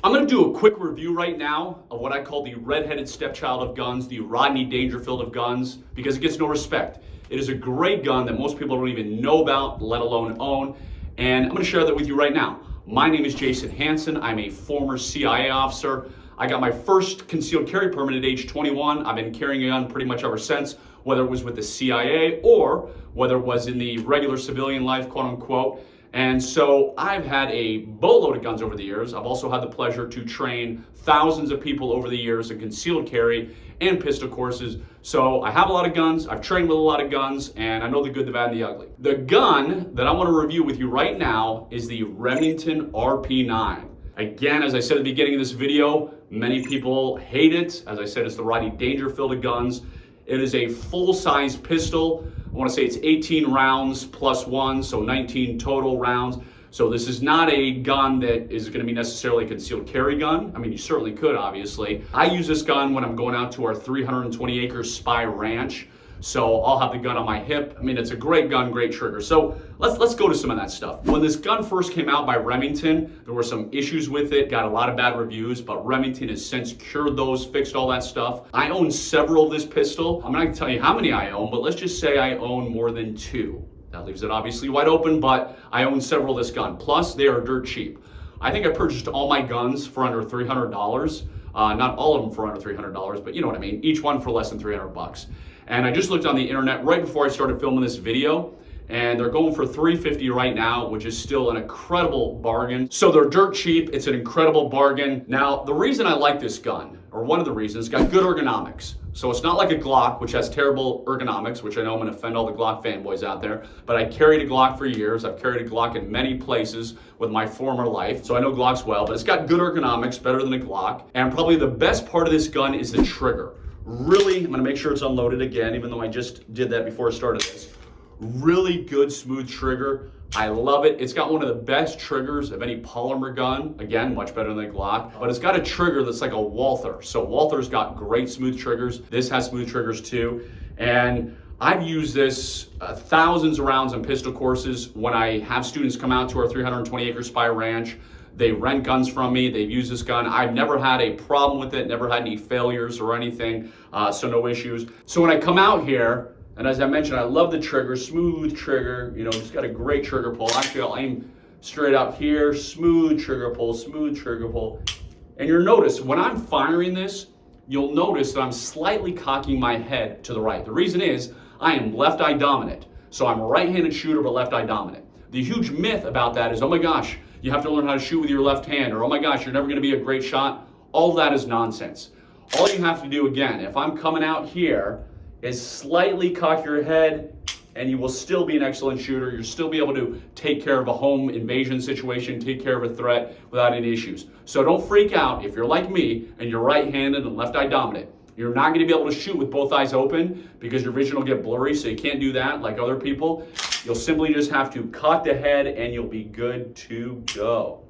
I'm going to do a quick review right now of what I call the redheaded stepchild of guns, the Rodney Dangerfield of guns, because it gets no respect. It is a great gun that most people don't even know about, let alone own, and I'm going to share that with you right now. My name is Jason Hanson. I'm a former CIA officer. I got my first concealed carry permit at age 21. I've been carrying a gun pretty much ever since, whether it was with the CIA or whether it was in the regular civilian life, quote unquote. And so I've had a boatload of guns over the years. I've also had the pleasure to train thousands of people over the years in concealed carry and pistol courses. So I have a lot of guns, I've trained with a lot of guns, and I know the good, the bad, and the ugly. The gun that I want to review with you right now is the Remington RP9. Again, as I said at the beginning of this video, many people hate it. As I said, it's the Rodney Dangerfield of guns. It is a full-size pistol. I want to say it's 18 rounds plus one, so 19 total rounds. So this is not a gun that is going to be necessarily a concealed carry gun. I mean, you certainly could, obviously. I use this gun when I'm going out to our 320-acre spy ranch. So I'll have the gun on my hip. I mean, it's a great gun, great trigger. So let's go to some of that stuff. When this gun first came out by Remington, there were some issues with it, got a lot of bad reviews, but Remington has since cured those, fixed all that stuff. I own several of this pistol. I'm not gonna tell you how many I own, but let's just say I own more than 2. That leaves it obviously wide open, but I own several of this gun. Plus, they are dirt cheap. I think I purchased all my guns for under $300. Not all of them for under $300, but you know what I mean. Each one for less than 300 bucks. And I just looked on the internet right before I started filming this video, and they're going for $350 right now, which is still an incredible bargain. So they're dirt cheap. It's an incredible bargain. Now, the reason I like this gun, or one of the reasons, it's got good ergonomics. So it's not like a Glock, which has terrible ergonomics, which I know I'm going to offend all the Glock fanboys out there, but I carried a Glock for years. I've carried a Glock in many places with my former life, so I know Glocks well, but it's got good ergonomics, better than a Glock. And probably the best part of this gun is the trigger. Really, I'm gonna make sure it's unloaded again, even though I just did that before I started this. Really good, smooth trigger. I love it. It's got one of the best triggers of any polymer gun. Again, much better than a Glock, but it's got a trigger that's like a Walther. So Walther's got great smooth triggers. This has smooth triggers too. And I've used this thousands of rounds on pistol courses when I have students come out to our 320-acre spy ranch. They rent guns from me, they've used this gun. I've never had a problem with it, never had any failures or anything, so no issues. So when I come out here, and as I mentioned, I love the trigger, smooth trigger, you know, it's got a great trigger pull. Actually, I'll aim straight up here, smooth trigger pull, smooth trigger pull. And you'll notice, when I'm firing this, you'll notice that I'm slightly cocking my head to the right. The reason is, I am left eye dominant. So I'm a right-handed shooter, but left eye dominant. The huge myth about that is, oh my gosh, you have to learn how to shoot with your left hand, or oh my gosh, you're never gonna be a great shot. All of that is nonsense. All you have to do, again, if I'm coming out here, is slightly cock your head, and you will still be an excellent shooter. You'll still be able to take care of a home invasion situation, take care of a threat without any issues. So don't freak out if you're like me and you're right-handed and left eye dominant. You're not gonna be able to shoot with both eyes open because your vision will get blurry, so you can't do that like other people. You'll simply just have to cock the head and you'll be good to go.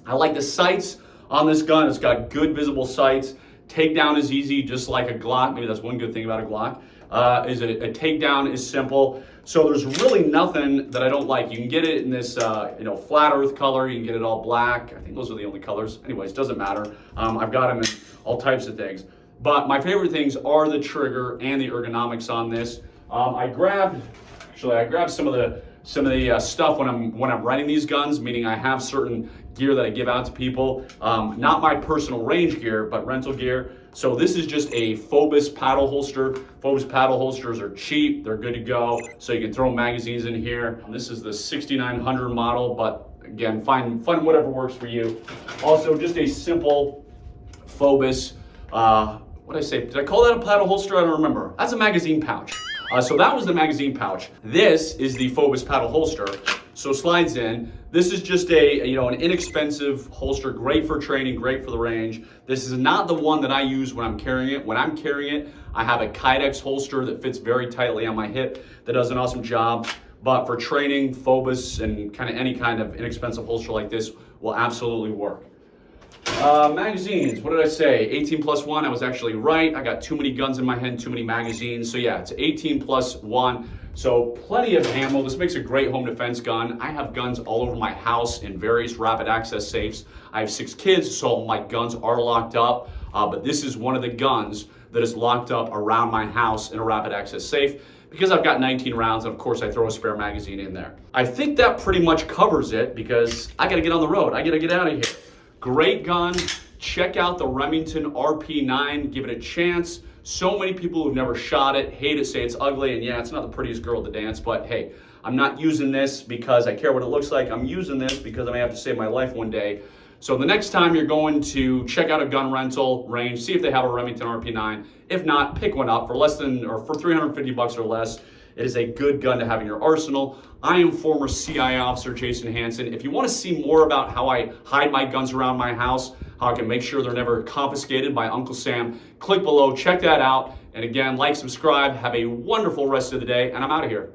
I like the sights on this gun. It's got good visible sights. Takedown is easy, just like a Glock. Maybe that's one good thing about a Glock. A takedown is simple. So there's really nothing that I don't like. You can get it in this flat earth color. You can get it all black. I think those are the only colors. Anyways, doesn't matter. I've got them in all types of things. But my favorite things are the trigger and the ergonomics on this. I grabbed some of the stuff when I'm renting these guns, meaning I have certain gear that I give out to people. Not my personal range gear, but rental gear. So this is just a Phobos paddle holster. Phobos paddle holsters are cheap, they're good to go. So you can throw magazines in here. This is the 6900 model, but again, find whatever works for you. Also, just a simple Phobos, what did I say? Did I call that a paddle holster? I don't remember. That's a magazine pouch. So that was the magazine pouch. This is the Phobos paddle holster. So slides in. This is just an inexpensive holster, great for training, great for the range. This is not the one that I use when I'm carrying it. When I'm carrying it, I have a Kydex holster that fits very tightly on my hip that does an awesome job. But for training, Phobos and any kind of inexpensive holster like this will absolutely work. Magazines, what did I say? 18 plus 1, I was actually right. I got too many guns in my head, too many magazines. So yeah, it's 18 plus 1. So plenty of ammo. This makes a great home defense gun. I have guns all over my house in various rapid access safes. I have 6 kids, so my guns are locked up. But this is one of the guns that is locked up around my house in a rapid access safe because I've got 19 rounds, and of course I throw a spare magazine in there. I think that pretty much covers it because I gotta get on the road. I gotta get out of here. Great gun. Check out the Remington RP9. Give it a chance. So many people who've never shot it hate it, say it's ugly, and yeah, it's not the prettiest girl at the dance, but hey, I'm not using this because I care what it looks like. I'm using this because I may have to save my life one day. So the next time you're going to check out a gun rental range, see if they have a Remington RP9. If not, pick one up for less than, or for 350 bucks or less. It is a good gun to have in your arsenal. I am former CIA officer Jason Hanson. If you want to see more about how I hide my guns around my house, how I can make sure they're never confiscated by Uncle Sam, click below, check that out. And again, like, subscribe, have a wonderful rest of the day, and I'm out of here.